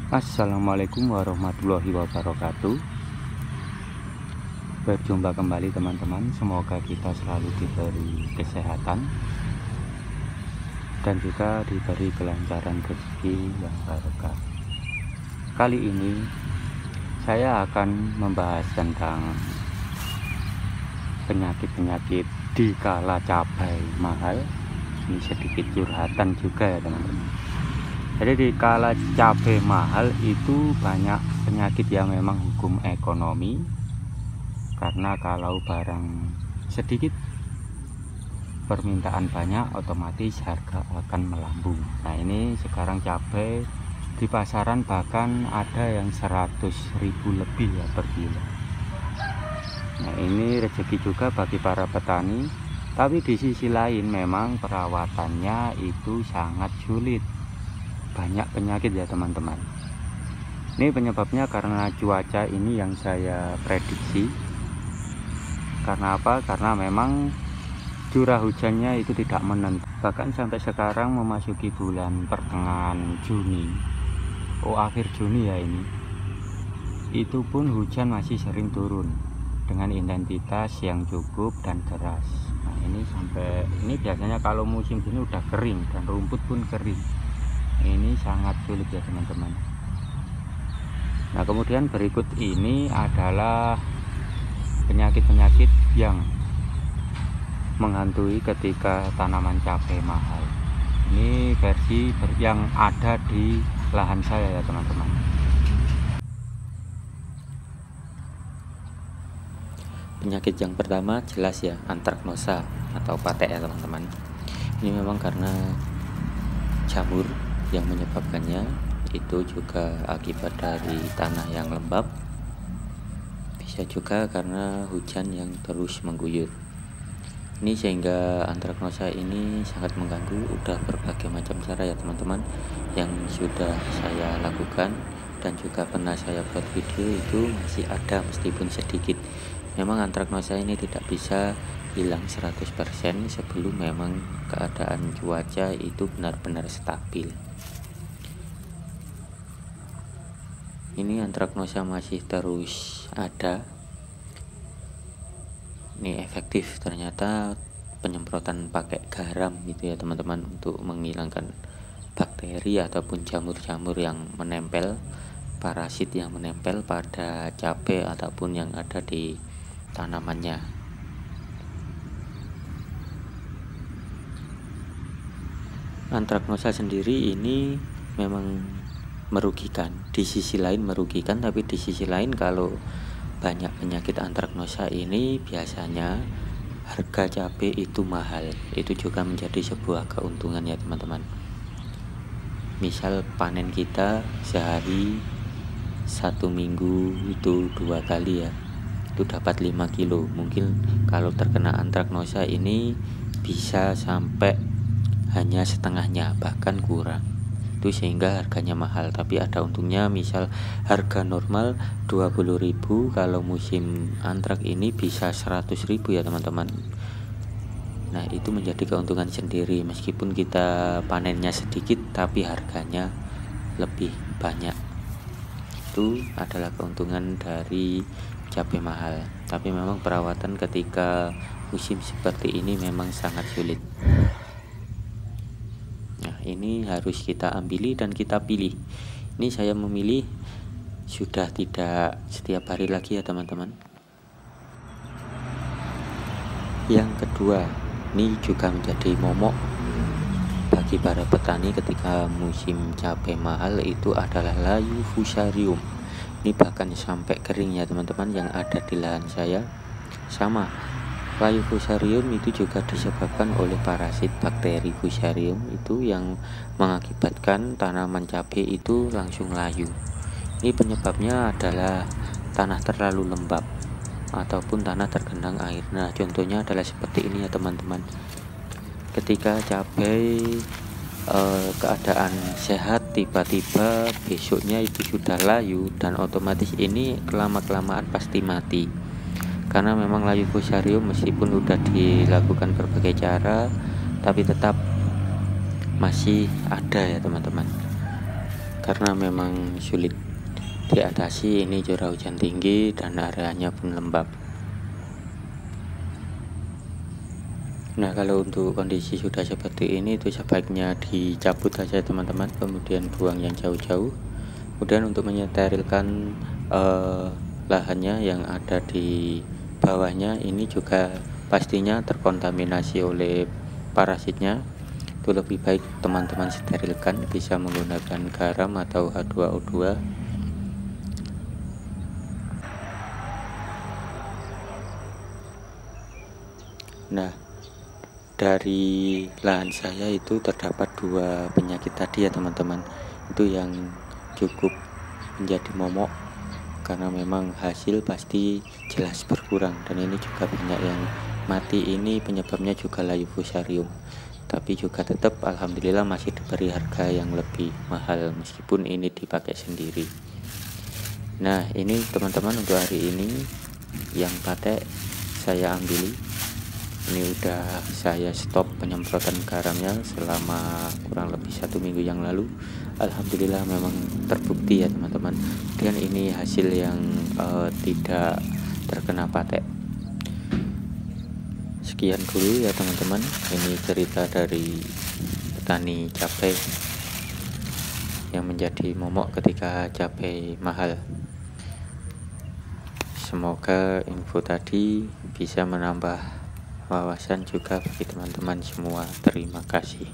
Assalamualaikum warahmatullahi wabarakatuh. Berjumpa kembali teman-teman. Semoga kita selalu diberi kesehatan dan juga diberi kelancaran rezeki yang barokah. Kali ini saya akan membahas tentang penyakit-penyakit di kala cabai mahal. Ini sedikit curhatan juga ya teman-teman. Jadi di kala cabai mahal itu banyak penyakit yang memang hukum ekonomi, karena kalau barang sedikit permintaan banyak, otomatis harga akan melambung. Nah ini sekarang cabai di pasaran bahkan ada yang 100.000 lebih ya per kilo. Nah ini rezeki juga bagi para petani, tapi di sisi lain memang perawatannya itu sangat sulit. Banyak penyakit ya teman-teman. Ini penyebabnya karena cuaca ini yang saya prediksi. Karena apa? Karena memang curah hujannya itu tidak menentu. Bahkan sampai sekarang memasuki bulan pertengahan Juni, akhir Juni ya ini, itu pun hujan masih sering turun dengan intensitas yang cukup dan deras. Nah ini sampai ini biasanya kalau musim gini udah kering dan rumput pun kering. Ini sangat sulit ya teman-teman. Nah kemudian berikut ini adalah penyakit-penyakit yang menghantui ketika tanaman cabai mahal. Ini versi yang ada di lahan saya ya teman-teman. Penyakit yang pertama jelas ya, antraknosa atau patek ya teman-teman. Ini memang karena jamur yang menyebabkannya, itu juga akibat dari tanah yang lembab, bisa juga karena hujan yang terus mengguyur. Ini sehingga antraknosa ini sangat mengganggu. Udah berbagai macam cara ya teman-teman yang sudah saya lakukan dan juga pernah saya buat video, itu masih ada meskipun sedikit. Memang antraknosa ini tidak bisa hilang 100% sebelum memang keadaan cuaca itu benar-benar stabil. Ini antraknosa masih terus ada. Ini efektif ternyata penyemprotan pakai garam gitu ya teman-teman, untuk menghilangkan bakteri ataupun jamur-jamur yang menempel, parasit yang menempel pada cabai ataupun yang ada di tanamannya. Antraknosa sendiri ini memang merugikan, di sisi lain merugikan, tapi di sisi lain kalau banyak penyakit antraknosa ini biasanya harga cabai itu mahal. Itu juga menjadi sebuah keuntungan ya teman-teman. Misal panen kita sehari 1 minggu itu 2 kali ya, itu dapat 5 kilo. Mungkin kalau terkena antraknosa ini bisa sampai hanya setengahnya, bahkan kurang. Itu sehingga harganya mahal, tapi ada untungnya. Misal harga normal 20.000, kalau musim antrak ini bisa 100.000 ya teman-teman. Nah itu menjadi keuntungan sendiri, meskipun kita panennya sedikit tapi harganya lebih banyak. Itu adalah keuntungan dari cabai mahal. Tapi memang perawatan ketika musim seperti ini memang sangat sulit. Ini harus kita ambili dan kita pilih. Ini saya memilih sudah tidak setiap hari lagi ya teman-teman. Yang kedua, ini juga menjadi momok bagi para petani ketika musim cabai mahal, itu adalah layu fusarium. Ini bahkan sampai kering ya teman-teman yang ada di lahan saya. Sama, layu fusarium itu juga disebabkan oleh parasit bakteri fusarium itu yang mengakibatkan tanaman cabai itu langsung layu. Ini penyebabnya adalah tanah terlalu lembab ataupun tanah tergenang air. Nah contohnya adalah seperti ini ya teman-teman. Ketika cabai keadaan sehat, tiba-tiba besoknya itu sudah layu, dan otomatis ini lama-kelamaan pasti mati. Karena memang layu fusarium meskipun sudah dilakukan berbagai cara, tapi tetap masih ada ya teman-teman. karena memang sulit diatasi. Ini curah hujan tinggi dan areanya pun lembab. Nah, kalau untuk kondisi sudah seperti ini itu sebaiknya dicabut saja teman-teman, kemudian buang yang jauh-jauh. Kemudian untuk mensterilkan lahannya yang ada di bawahnya, ini juga pastinya terkontaminasi oleh parasitnya. Itu lebih baik teman-teman sterilkan, bisa menggunakan garam atau H2O2. Nah, dari lahan saya itu terdapat 2 penyakit tadi ya teman-teman. Itu yang cukup menjadi momok, karena memang hasil pasti jelas berkurang. Dan ini juga banyak yang mati. Ini penyebabnya juga layu fusarium, tapi juga tetap alhamdulillah masih diberi harga yang lebih mahal meskipun ini dipakai sendiri. Nah, ini teman-teman untuk hari ini yang patek saya ambil. Ini udah saya stop penyemprotan garamnya selama kurang lebih 1 minggu yang lalu. Alhamdulillah memang terbukti ya teman-teman. Dan ini hasil yang tidak terkena patek. Sekian dulu ya teman-teman. Ini cerita dari petani cabai yang menjadi momok ketika cabai mahal. Semoga info tadi bisa menambah wawasan juga bagi teman-teman semua. Terima kasih.